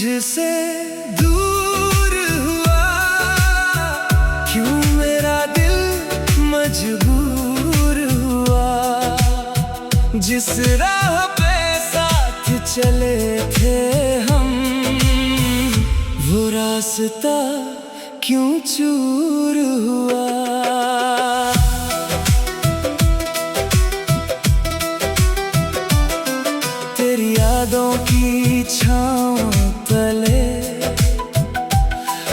मुझसे दूर हुआ, क्यों मेरा दिल मजबूर हुआ। जिस राह पे साथ चले थे हम, वो रास्ता क्यों चूर हुआ। तेरी यादों की छाँव तले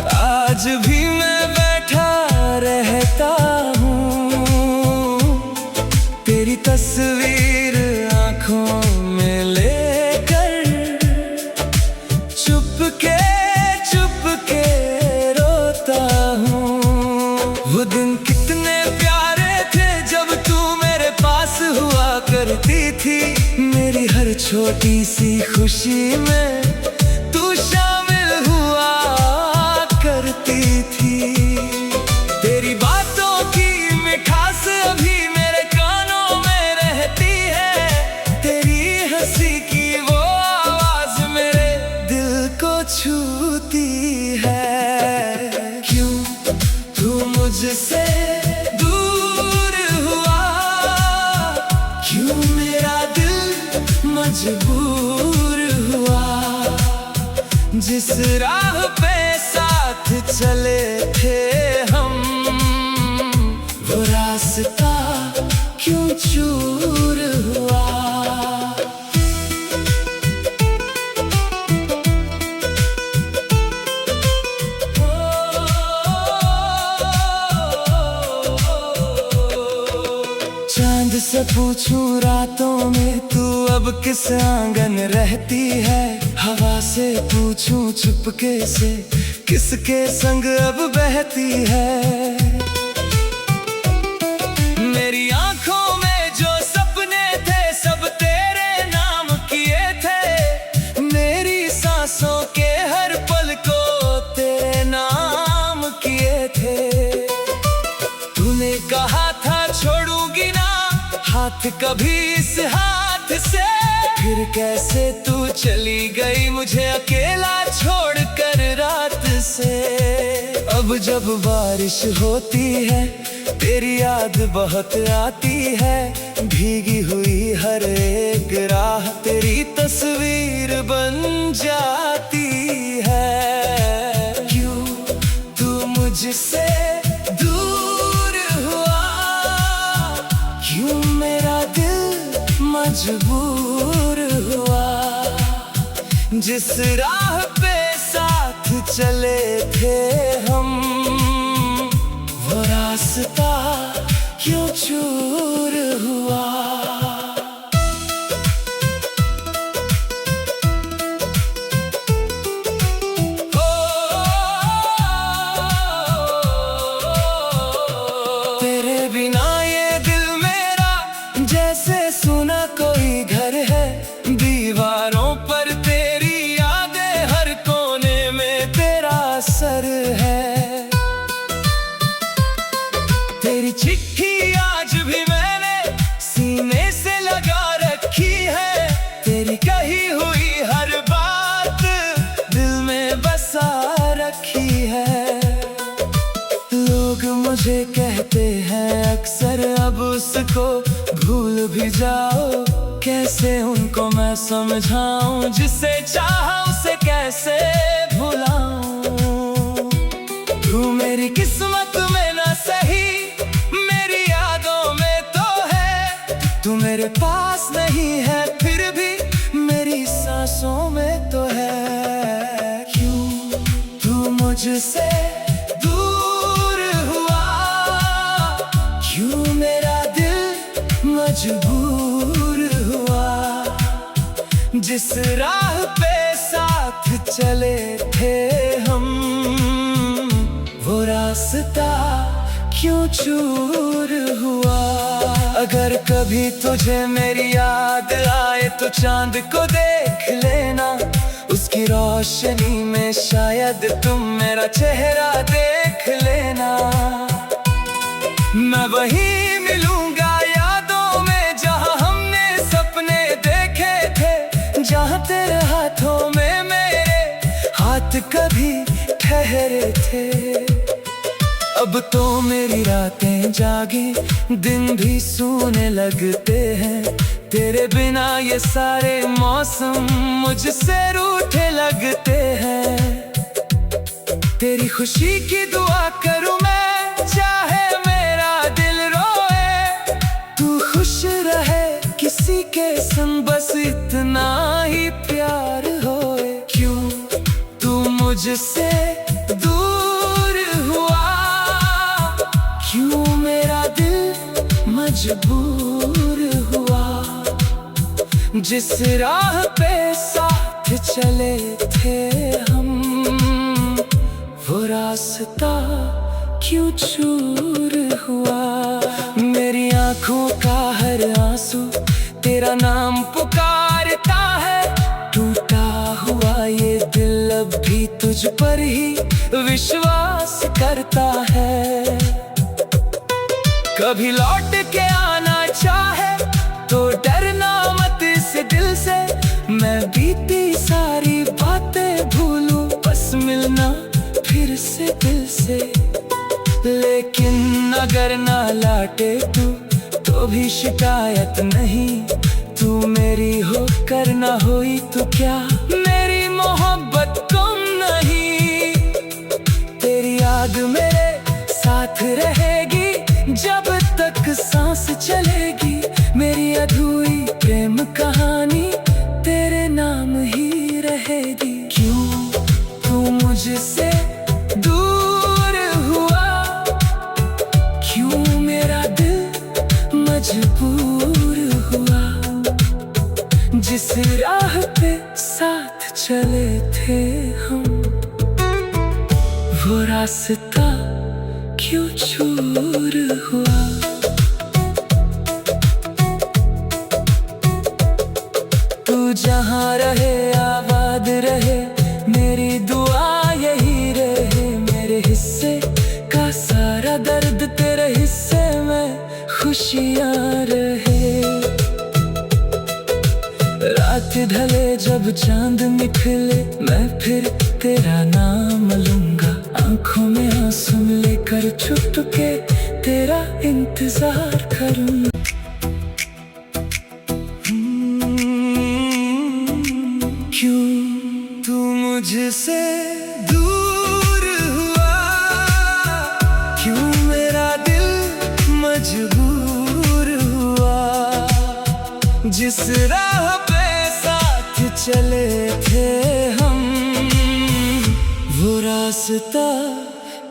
आज भी मैं बैठा रहता हूँ। तेरी तस्वीर आँखों में लेकर चुपके चुपके रोता हूँ। वो दिन कितने प्यारे थे जब तू मेरे पास हुआ करती थी। मेरी हर छोटी सी खुशी में तू शामिल हुआ करती थी। तेरी बातों की मिठास अभी मेरे कानों में रहती है। तेरी हंसी की वो आवाज मेरे दिल को छूती है। क्यों तू मुझसे दूर हुआ, क्यों मेरा दिल मजबूर हुआ। जिस राह पे साथ चले थे हम, वो रास्ता क्यों चूर हुआ। चांद से पूछूं रातों में तू अब किस आंगन रहती है। हवा से पूछूं चुपके से किसके संग अब बहती है। मेरी आंखों में जो सपने थे सब तेरे नाम किए थे। मेरी सांसों के हर पल को तेरे नाम किए थे। तूने कहा था छोड़ूंगी ना हाथ कभी इस हाथ से, फिर कैसे तू चली गई मुझे अकेला छोड़कर रात से। अब जब बारिश होती है तेरी याद बहुत आती है। भीगी हुई हर एक राह तेरी तस्वीर बन जाती है। क्यों तू मुझसे दूर हुआ, क्यों मेरा दिल मजबूर हुआ। जिस राह पे साथ चले थे हम, वो रास्ता क्यों चूर हुआ। तेरे बिना ये दिल मेरा जैसे सुना कोई घर है। दीवारों पर तेरी यादें, हर कोने में तेरा असर है। तेरी चिट्ठी आज भी मैंने सीने से लगा रखी है। तेरी कही हुई हर बात दिल में बसा रखी है। लोग मुझे कहते हैं अक्सर अब उसको भूल भी जाओ। कैसे उनको मैं समझाऊं, जिसे चाहा उसे कैसे भुलाऊं। तू मेरी किस्मत में ना सही मेरी यादों में तो है। तू मेरे पास नहीं है फिर भी मेरी सांसों में तो है। क्यों तू मुझसे दूर हुआ, क्यों मेरा दिल मजबूर हुआ। जिस राह पे साथ चले थे हम, वो रास्ता क्यों चूर हुआ। अगर कभी तुझे मेरी याद आए तो चांद को देख लेना। उसकी रोशनी में शायद तुम मेरा चेहरा देख लेना। मैं वहीं मिलूंगा यादों में जहां हमने सपने देखे थे। जहां तेरे हाथों में मेरे तो मेरी रातें जागे, दिन भी सोने लगते हैं। तेरे बिना ये सारे मौसम मुझसे रूठे लगते हैं। तेरी खुशी की दुआ करूं मैं, चाहे मेरा दिल रोए। तू खुश रहे किसी के संग, बस इतना ही प्यार होए। क्यों तू मुझसे दूर हुआ, क्यों मेरा दिल मजबूर हुआ। जिस राह पे साथ चले थे हम, वो रास्ता क्यों चूर हुआ। मेरी आंखों का हर आंसू तेरा नाम पुकारता है। टूटा हुआ ये दिल अब भी तुझ पर ही विश्वास करता है। कभी लौट के आना चाहे तो डरना मत इस दिल से। मैं बीती सारी बातें भूलूं, बस मिलना फिर से दिल से। लेकिन अगर ना लौटे तू तो भी शिकायत नहीं। तू मेरी हो कर ना हुई तो क्या, मेरी मोहब्बत कम नहीं। तेरी याद मेरे साथ रहेगी जब तक सांस चलेगी। मेरी अधूरी प्रेम कहानी तेरे नाम ही रहेगी। क्यों तू मुझसे दूर हुआ, क्यों मेरा दिल मजबूर हुआ। जिस राह पे साथ चले थे हम, वो रास्ता क्यों चूर हुआ। तू जहाँ रहे आबाद रहे, मेरी दुआ यही रहे। मेरे हिस्से का सारा दर्द तेरे हिस्से में खुशियाँ रहे। रात ढले जब चांद निकले, मैं फिर तेरा नाम लूंगा। आंखों में आंसू लेकर चुपके तेरा इंतजार करूंगा। क्यों तू मुझसे दूर हुआ, क्यों मेरा दिल मजबूर हुआ। जिस राह पे साथ चले थे हम, वो रास्ता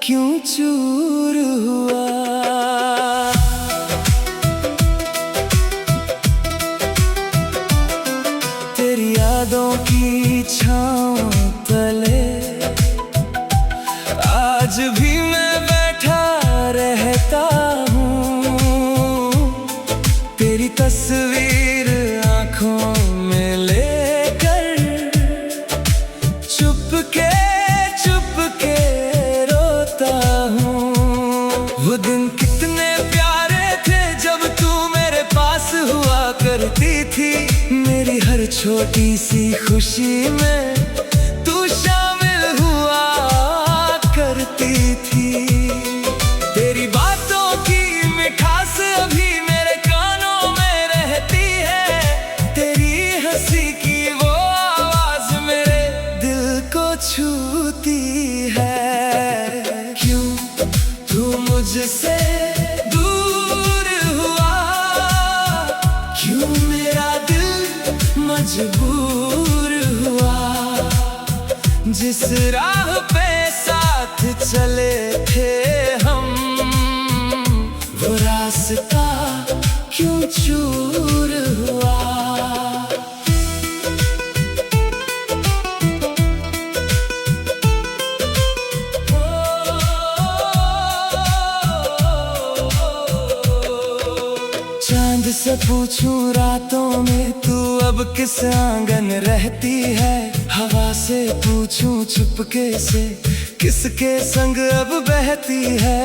क्यों चूर हुआ। तेरी यादों की छाँव तले आज भी मैं बैठा रहता हूँ। तेरी तस्वीर आँखों में लेकर चुपके चुपके रोता हूँ। वो दिन कितने प्यारे थे जब तू मेरे पास हुआ करती थी। मेरी हर छोटी सी खुशी में तू शामिल हुआ करती थी। तेरी बातों की मिठास अभी मेरे कानों में रहती है। तेरी हंसी की वो आवाज मेरे दिल को छूती है। क्यों तू मुझसे दूर हुआ, क्यों मेरा दिल मजबूर हुआ। जिस राह पे साथ चले थे हम, वो रास्ता क्यों चूर हुआ। चांद से पूछूं रातों में तू अब किस आंगन रहती है। हवा से पूछूं चुपके से किसके संग अब बहती है।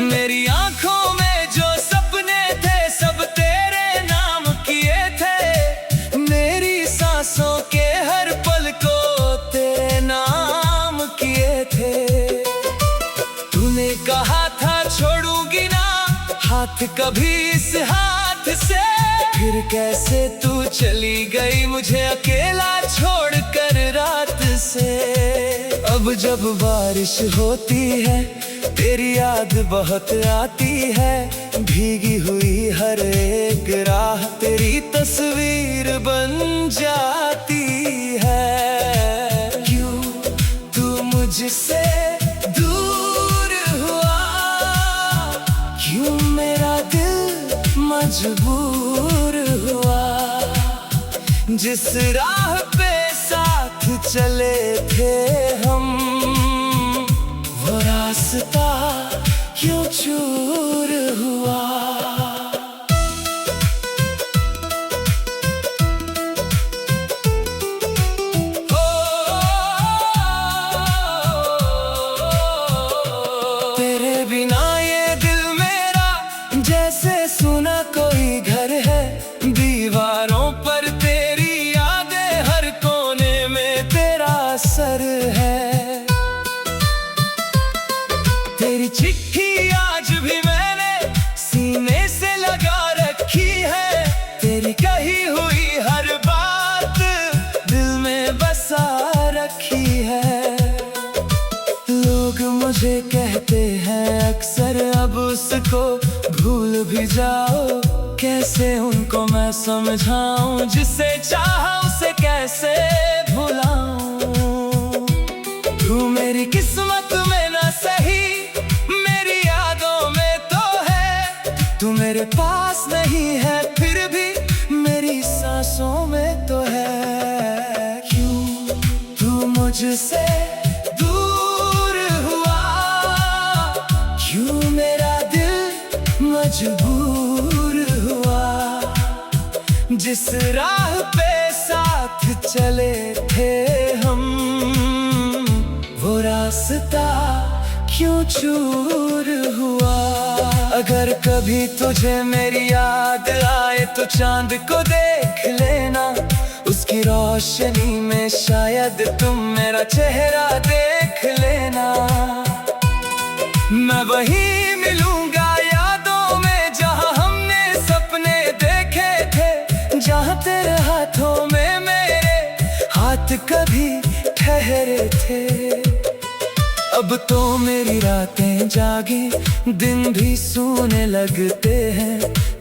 मेरी आंखों में जो सपने थे सब तेरे नाम किए थे। मेरी सांसों के हर पल को तेरे नाम किए थे। हाथ कभी इस हाथ से, फिर कैसे तू चली गई मुझे अकेला छोड़ कर रात से। अब जब बारिश होती है तेरी याद बहुत आती है, भीगी हुई हर एक राह तेरी तस्वीर बन जाती है। क्यों तू मुझसे दूर हुआ, क्यों मेरा दिल मजबूर हुआ। जिस राह पे साथ चले थे हम, वो रास्ता क्यों चूर हुआ। तेरे बिना ये दिल मेरा जैसे सुना कोई घर है, दीवारों पर तेरी यादें, हर कोने में तेरा असर है। तेरी चिट्ठी आज भी मैंने सीने से लगा रखी है, तेरी कही हुई हर बात दिल में बसा रखी है। लोग मुझे कहते हैं अक्सर अब उसको भूल भी जाओ, कैसे उनको मैं समझाऊं, जिसे चाहा उसे कैसे भुलाऊं। तू मेरी किस्मत में ना सही मेरी यादों में तो है, तू मेरे पास नहीं है फिर भी मेरी सांसों में तो है। क्यों तू मुझसे दूर हुआ, क्यों मेरा दिल मजबूर हुआ। जिस राह पे साथ चले थे हम, वो रास्ता क्यों चूर हुआ। अगर कभी तुझे मेरी याद आए तो चांद को देख लेना, उसकी रोशनी में शायद तुम मेरा चेहरा देख लेना। मैं वहीं मिलूंगा यादों में जहां हमने सपने देखे थे, जहां तेरे हाथों में मेरे हाथ कभी ठहरे थे। अब तो मेरी रातें जागे दिन भी सूने लगते हैं,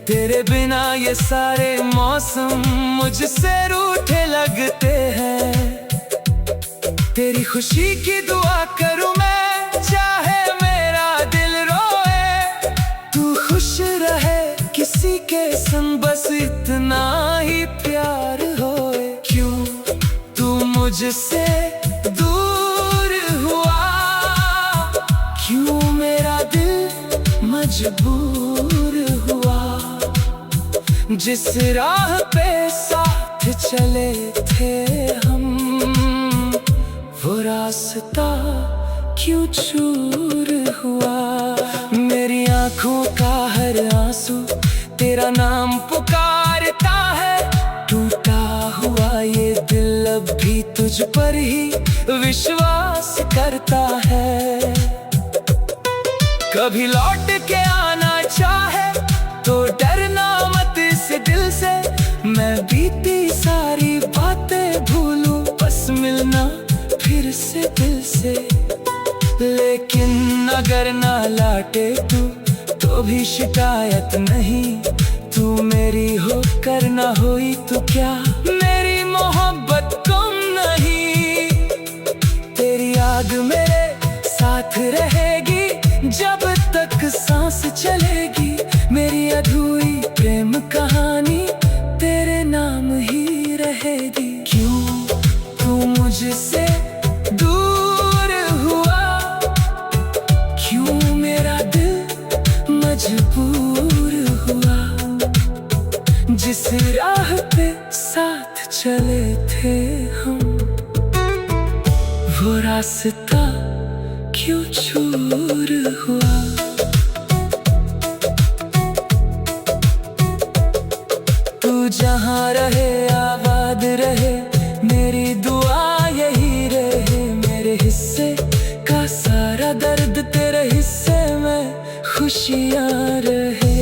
तेरे बिना ये सारे मौसम मुझसे रूठे लगते हैं। तेरी खुशी की दुआ करूं मैं, चाहे मेरा दिल रोए, तू खुश रहे किसी के संग बस इतना ही प्यार होए। क्यों तू मुझसे दूर हुआ, क्यों मेरा दिल मजबूर हुआ। जिस राह पे साथ चले थे हम, वो रास्ता क्यों चूर हुआ। मेरी आंखों का हर आंसू तेरा नाम पुकारता है, टूटा हुआ ये दिल अब भी तुझ पर ही विश्वास करता है। कभी लौट के आना चाहे तो डरना मत इस दिल से, मैं बीती सारी बातें भूलूं बस मिलना फिर से दिल से। लेकिन अगर ना लौटे तू तो भी शिकायत नहीं, तू मेरी हो कर ना हुई तो क्या मेरी मोहब्बत कम नहीं। तेरी याद मेरे साथ रहेगी जब तक सांस चलेगी, मेरी अधूरी प्रेम कहानी तेरे नाम ही रहेगी। क्यों तू मुझसे दूर हुआ, क्यों मेरा दिल मजबूर हुआ। जिस राह पे साथ चले थे हम, वो रास्ता क्यों चूर हुआ। तू जहाँ रहे आबाद रहे, मेरी दुआ यही रहे। मेरे हिस्से का सारा दर्द तेरे हिस्से में खुशियाँ ना रहे।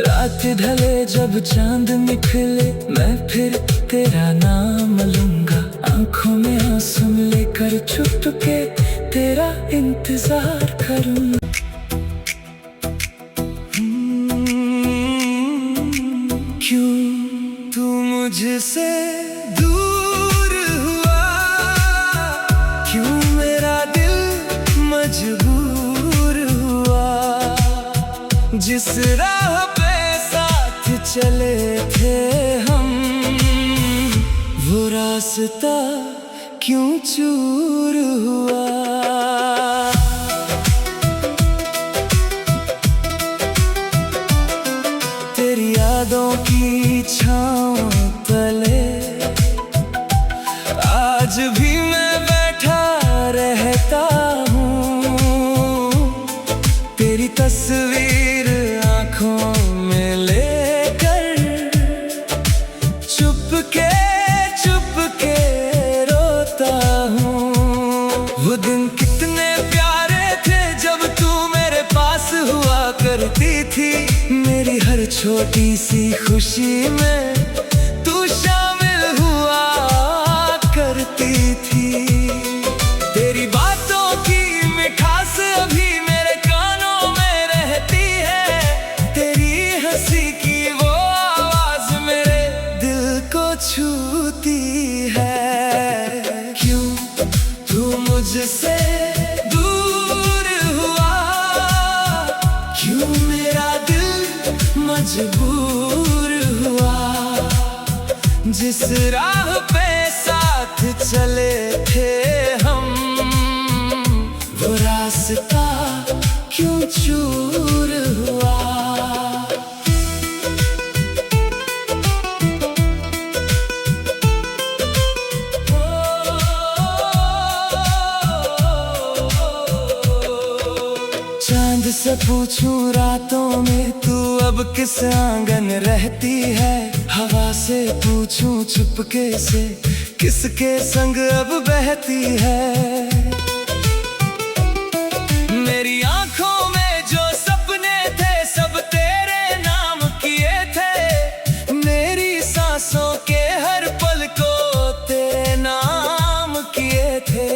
रात ढले जब चांद निकले, मैं फिर तेरा नाम लूंगा। आंखों में आंसू लेकर छुप के तेरा इंतजार करूंगा। क्यों तू मुझसे दूर हुआ, क्यों मेरा दिल मजबूर हुआ। जिस राह पे साथ चले थे हम, वो रास्ता क्यों चूर हुआ। तेरी यादों की छाँव तले आज भी मैं बैठा रहता हूँ। तेरी तस्वीर आँखों में लेकर चुपके रोता हूँ। वो दिन कितने प्यारे थे जब तू मेरे पास हुआ करती थी। मेरी हर छोटी सी खुशी में तू शामिल हुआ करती थी। तेरी बातों की मिठास अभी मेरे कानों में रहती है। तेरी हंसी की वो आवाज मेरे दिल को छूती है। क्यों तू मुझसे दूर हुआ, क्यों मेरा दिल मजबूर हुआ। जिस राह पे साथ चले थे हम, वो रास्ता क्यों चूर हुआ। चांद से पूछूं रातों में तू अब किस आंगन रहती है। हवा से पूछूं चुपके से किसके संग अब बहती है। मेरी आंखों में जो सपने थे सब तेरे नाम किए थे। मेरी सांसों के हर पल को तेरे नाम किए थे।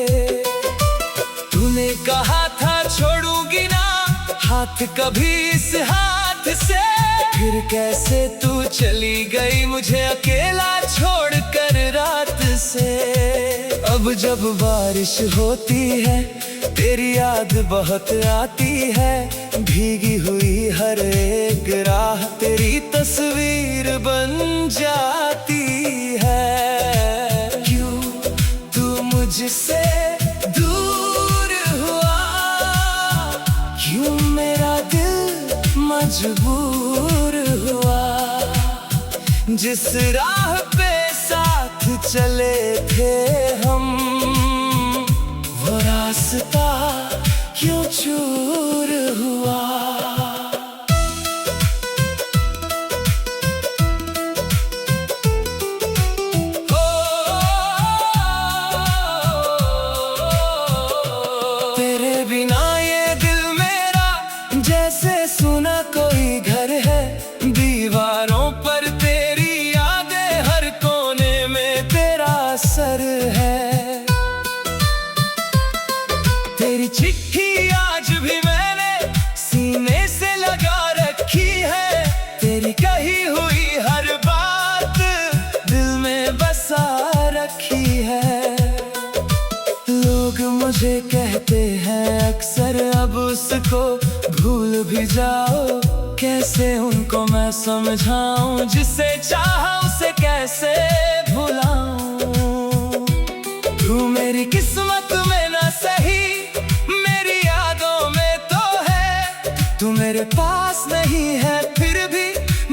तूने कहा था छोड़ूंगी ना हाथ कभी इस हाथ से, फिर कैसे तू चली गई मुझे अकेला छोड़कर रात से। अब जब बारिश होती है तेरी याद बहुत आती है। भीगी हुई हर एक राह तेरी तस्वीर बन जाती है। क्यों तू मुझसे दूर हुआ, क्यों मेरा दिल मजबूर हुआ। जिस राह पे साथ चले थे हम, वो रास्ता क्यों चूर हुआ। तेरे बिना ये दिल मेरा जैसे सुना कोई घर है। दीवारों पर तेरी यादें, हर कोने में तेरा असर है। तेरी चिट्ठी आज भी मैंने सीने से लगा रखी है। तेरी कही हुई हर बात दिल में बसा रखी है। लोग मुझे कहते हैं अक्सर अब उसको भूल भी जाओ। कैसे उनको मैं समझाऊं, जिसे चाहा उसे कैसे भुलाऊं। तू मेरी किस्मत में ना सही मेरी यादों में तो है। तू मेरे पास नहीं है फिर भी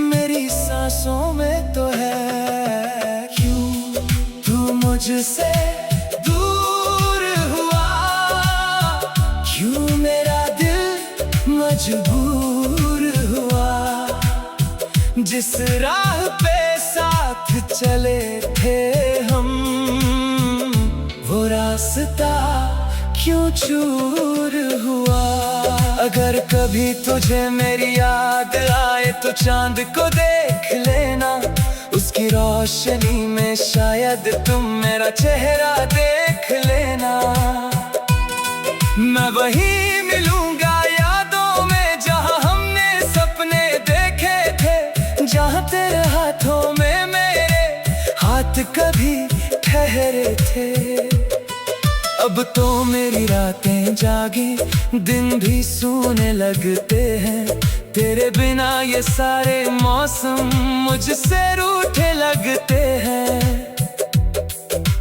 मेरी सांसों में तो है। क्यों तू मुझसे दूर हुआ, क्यों मेरा दिल मजबूर हुआ। जिस राह पे साथ चले थे हम, वो रास्ता क्यों चूर हुआ। अगर कभी तुझे मेरी याद आए तो चांद को देख लेना, उसकी रोशनी में शायद तुम मेरा चेहरा देख लेना। मैं वहीं मिलूंगा यादों में जहां हमने सपने देखे थे, जहां तेरे हाथों में मेरे हाथ कभी ठहरे थे। अब तो मेरी रातें जागी, दिन भी सूने लगते हैं, तेरे बिना ये सारे मौसम मुझसे रूठे लगते हैं।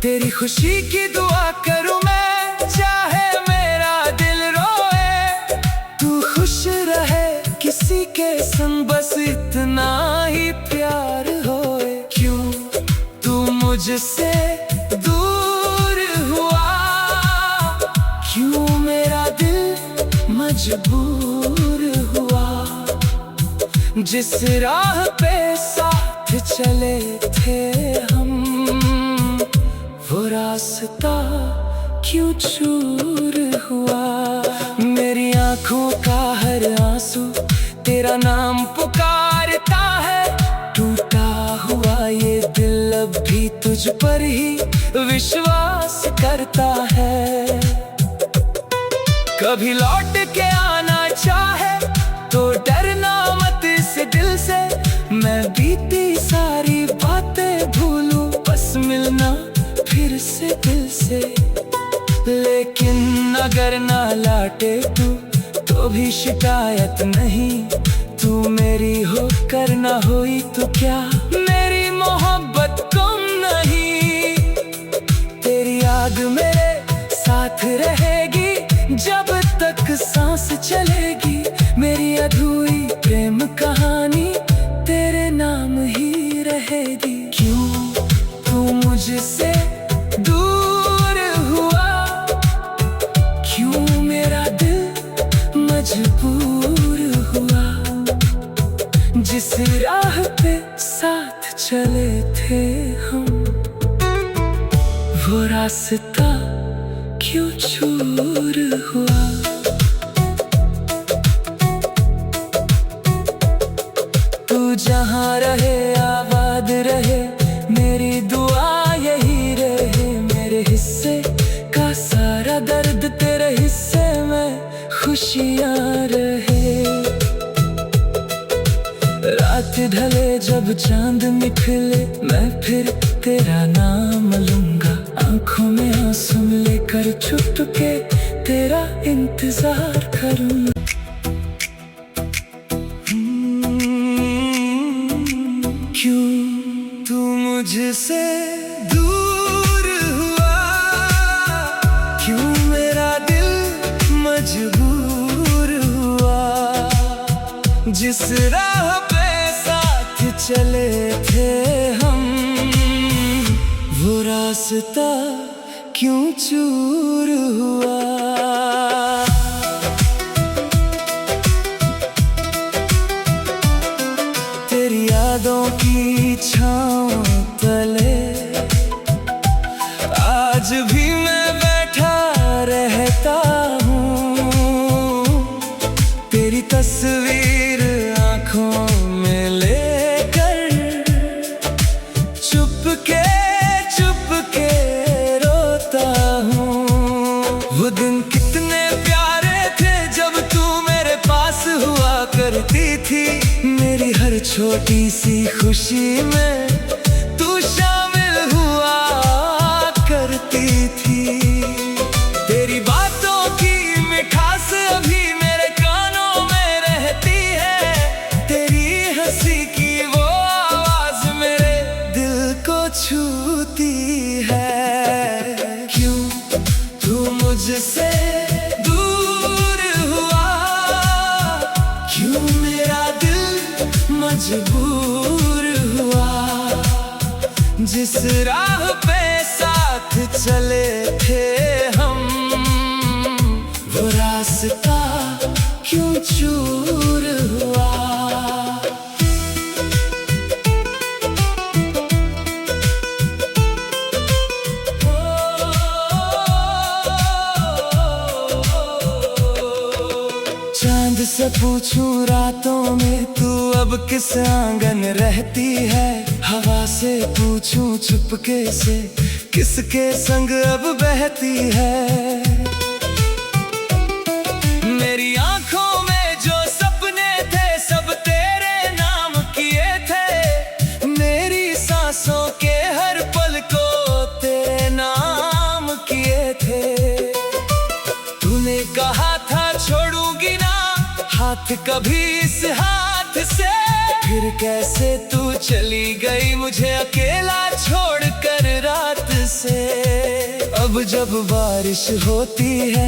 तेरी खुशी की दुआ करूं मैं, चाहे मेरा दिल रोए, तू खुश रहे किसी के संग, बस इतना ही प्यार होए। क्यों तू मुझसे दूर हुआ, क्यों मेरा दिल मजबूर हुआ। जिस राह पे साथ चले थे हम, वो रास्ता क्यों चूर हुआ। मेरी आंखों का हर आंसू तेरा नाम पुकारता है, टूटा हुआ ये दिल अब भी तुझ पर ही विश्वास करता है। कभी लौट के आना चाहे तो डरना मत इस दिल से, मैं बीती सारी बातें भूलूं, बस मिलना फिर से दिल से। लेकिन अगर ना लौटे तू तो भी शिकायत नहीं, तू मेरी हो कर ना हुई तो क्या मेरी मोहब्बत कम नहीं। तेरी याद मेरे साथ रहेगी जब तक सांस चलेगी, मेरी अधूरी प्रेम कहानी तेरे नाम ही रहेगी। क्यों तू मुझसे दूर हुआ, क्यों मेरा दिल मजबूर हुआ। जिस राह पे साथ चले थे हम, वो रास्ता क्यों चूर हुआ। तू जहाँ रहे आबाद रहे, मेरी दुआ यही रहे। मेरे हिस्से का सारा दर्द तेरे हिस्से में खुशियाँ रहे। रात ढले जब चांद निकले, मैं फिर तेरा नाम लूंगा, आंखों में आंसू लेकर छुपके तेरा इंतजार करूंगा। क्यों तू मुझसे दूर हुआ, क्यों मेरा दिल मजबूर हुआ। जिस राह पे साथ चले थे हम, वो रास्ता क्यों चूर हुआ। तेरी यादों की छाँव तले आज भी मैं बैठा रहता हूँ, तेरी तस्वीर आँखों में लेकर चुपके रोता हूँ। वो दिन कितने प्यारे थे जब तू मेरे पास हुआ करती थी, मेरी हर छोटी सी खुशी में तू शामिल हुआ करती थी। तेरी बातों की मिठास अभी मेरे कानों में रहती है, तेरी हंसी की वो आवाज मेरे दिल को छूती है। क्यों तू मुझसे दूर हुआ, क्यों मेरा दिल मजबूर हुआ। जिस राह पे साथ चले थे हम, वो रास्ता क्यों चूर हुआ। चांद से पूछूं रातों में तू अब किस आंगन रहती है। हवा से पूछूं चुपके से किसके संग अब बहती है। मेरी आंखों में जो सपने थे सब तेरे नाम किए थे। मेरी सांसों के हर पल को तेरे नाम किए थे। तूने कहा था छोड़ूंगी ना हाथ कभी इस हाथ से, फिर कैसे तू चली गई मुझे अकेला छोड़कर रात से। अब जब बारिश होती है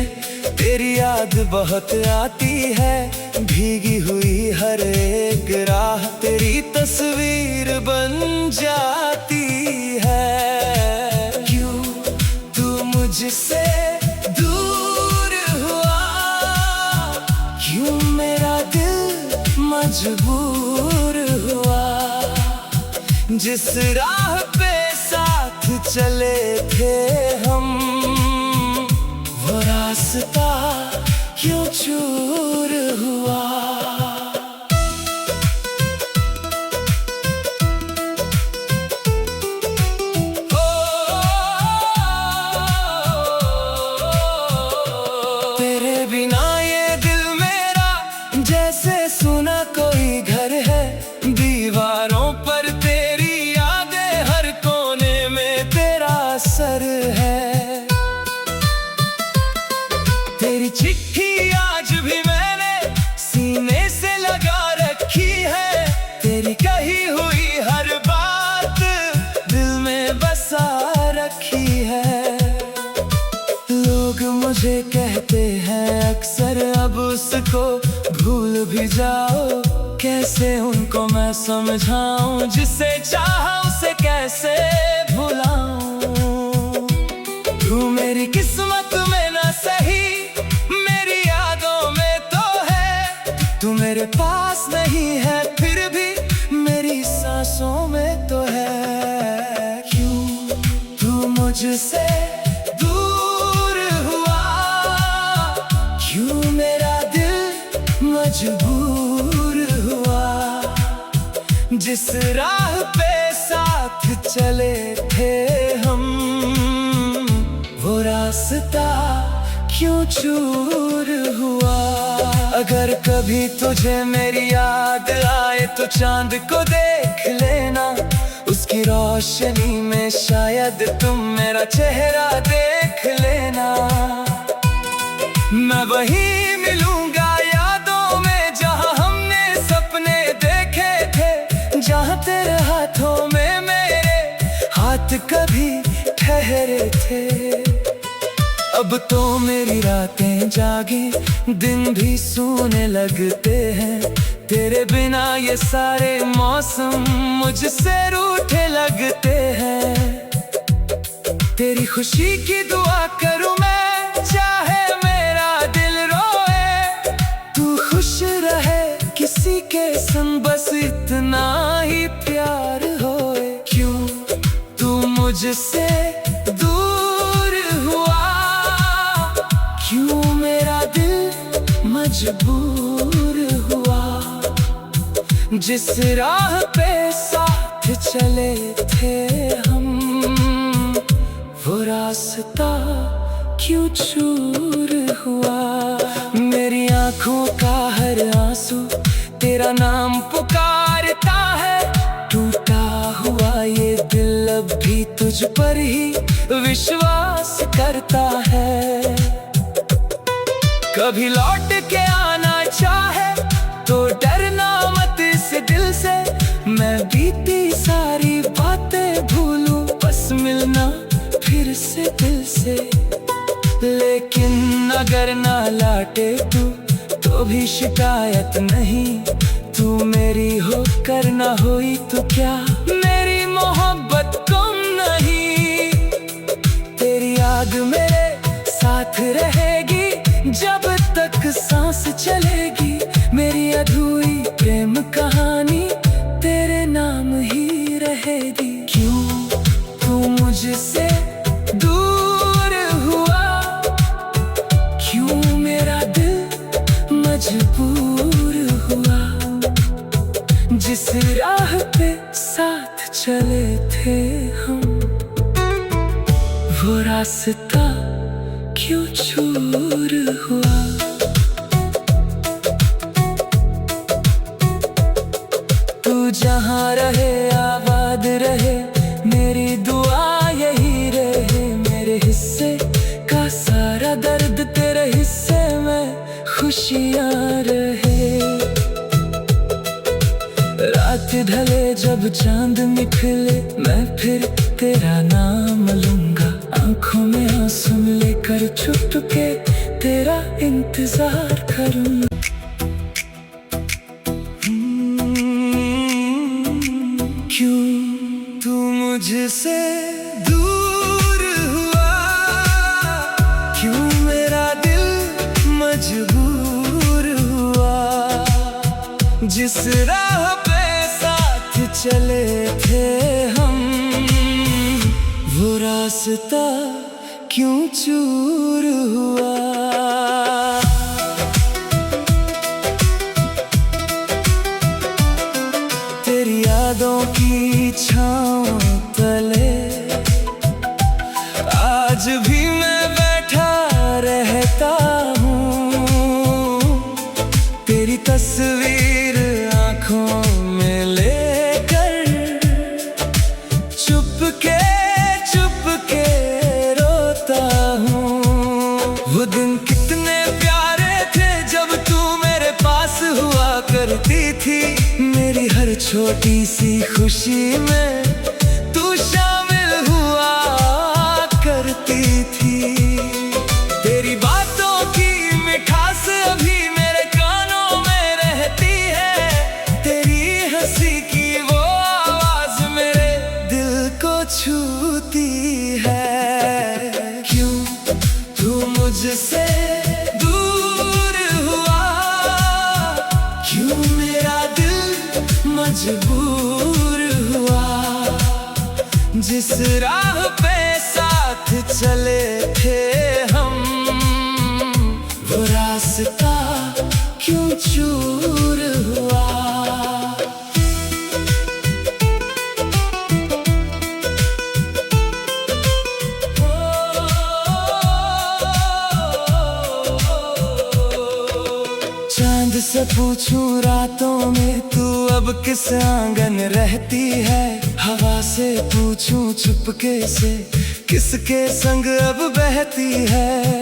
तेरी याद बहुत आती है। भीगी हुई हर एक राह तेरी तस्वीर बन जाती है। क्यों तू मुझसे दूर हुआ, क्यों मेरा दिल मजबूर हुआ। जिस राह पे साथ चले थे हम वो रास्ता क्यों चूर हुआ। तेरे बिना ये दिल मेरा जैसे सुना कोई घर है। दीवारों पर तेरी यादें हर कोने में तेरा असर है। तेरी चिट्ठी आज भी मैंने सीने से लगा रखी है। तेरी कही हुई हर बात दिल में बसा रखी है। लोग मुझे कहते हैं अक्सर अब उसको भूल भी जाओ। कैसे उनको मैं समझाऊं, जिसे चाहा उसे कैसे भुलाऊं। तू मेरी किस्मत में ना सही मेरी यादों में तो है। तू मेरे पास नहीं है फिर भी मेरी सांसों में तो है। क्यों तू मुझसे दूर हुआ, क्यों मेरा दिल मजबूर हुआ। जिस राह पे साथ चले थे हम वो रास्ता क्यों चूर हुआ। अगर कभी तुझे मेरी याद आए तो चांद को देख लेना। उसकी रोशनी में शायद तुम मेरा चेहरा देख लेना। मैं वहीं मिलूंगा यादों में जहां हमने सपने देखे थे। जहां तेरे हाथों में मेरे हाथ कभी ठहरे थे। अब तो मेरी रातें जागी दिन भी सोने लगते हैं। तेरे बिना ये सारे मौसम मुझसे रूठे लगते हैं। तेरी खुशी की दुआ करूं मैं चाहे मेरा दिल रोए। तू खुश रहे किसी के संग बस इतना ही प्यार होए। क्यों तू मुझसे दूर हुआ, क्यों मेरा दिल मजबूर हुआ। जिस राह पे साथ चले थे हम वो रास्ता क्यों चूर हुआ। मेरी आंखों का हर आंसू तेरा नाम पुकारता है। टूटा हुआ ये दिल अब भी तुझ पर ही विश्वास करता है। कभी लौट के आना चाहे तो डरना मत इस दिल से। मैं बीती सारी बातें भूलूं बस मिलना फिर से दिल से। लेकिन अगर ना लौटे तू तो भी शिकायत नहीं। तू मेरी हो कर ना हुई तो क्या मेरी मोहब्बत कम नहीं। तेरी याद मेरे साथ रहेगी जब तक सांस चलेगी। मेरी अधूरी प्रेम कहानी तेरे नाम ही रहेगी। क्यों तू मुझसे दूर हुआ, क्यों मेरा दिल मजबूर दूर हुआ। जिस राह पे साथ चले थे हम, वो रास्ता क्यों चूर हुआ। तू जहाँ रहे आबाद रहे, मेरी दुआ यही रहे। मेरे हिस्से का सारा दर्द तेरे हिस्से में खुशियाँ रहे। रात ढले जब चांद निकले, मैं फिर तेरा नाम लूंगा। आंखों में आंसू लेकर चुपके तेरा इंतजार करूंगा। क्यों तू मुझसे दूर हुआ, क्यों मेरा दिल मजबूर हुआ। जिस राह पे साथ चले थे हम, वो रास्ता क्यों चूर हुआ। तेरी यादों की छाँव तले आज भी मैं बैठा रहता हूँ। तेरी तस्वीर आँखों में लेकर चुपके रोता हूँ। वो दिन कितने प्यारे थे जब तू मेरे पास हुआ करती थी। मेरी हर छोटी सी खुशी में तू शामिल हुआ करती थी। तेरी बातों की मिठास अभी मेरे कानों में रहती है। तेरी हंसी की वो आवाज मेरे दिल को छूती है। क्यों तू मुझसे दूर हुआ, क्यों मेरा दिल मजबूर हुआ। जिस राह पे साथ चले थे हम, वो रास्ता क्यों चूर हुआ। चांद से पूछूं रातों में तू अब किस आंगन रहती है। हवा से पूछूं चुपके से किसके संग अब बहती है।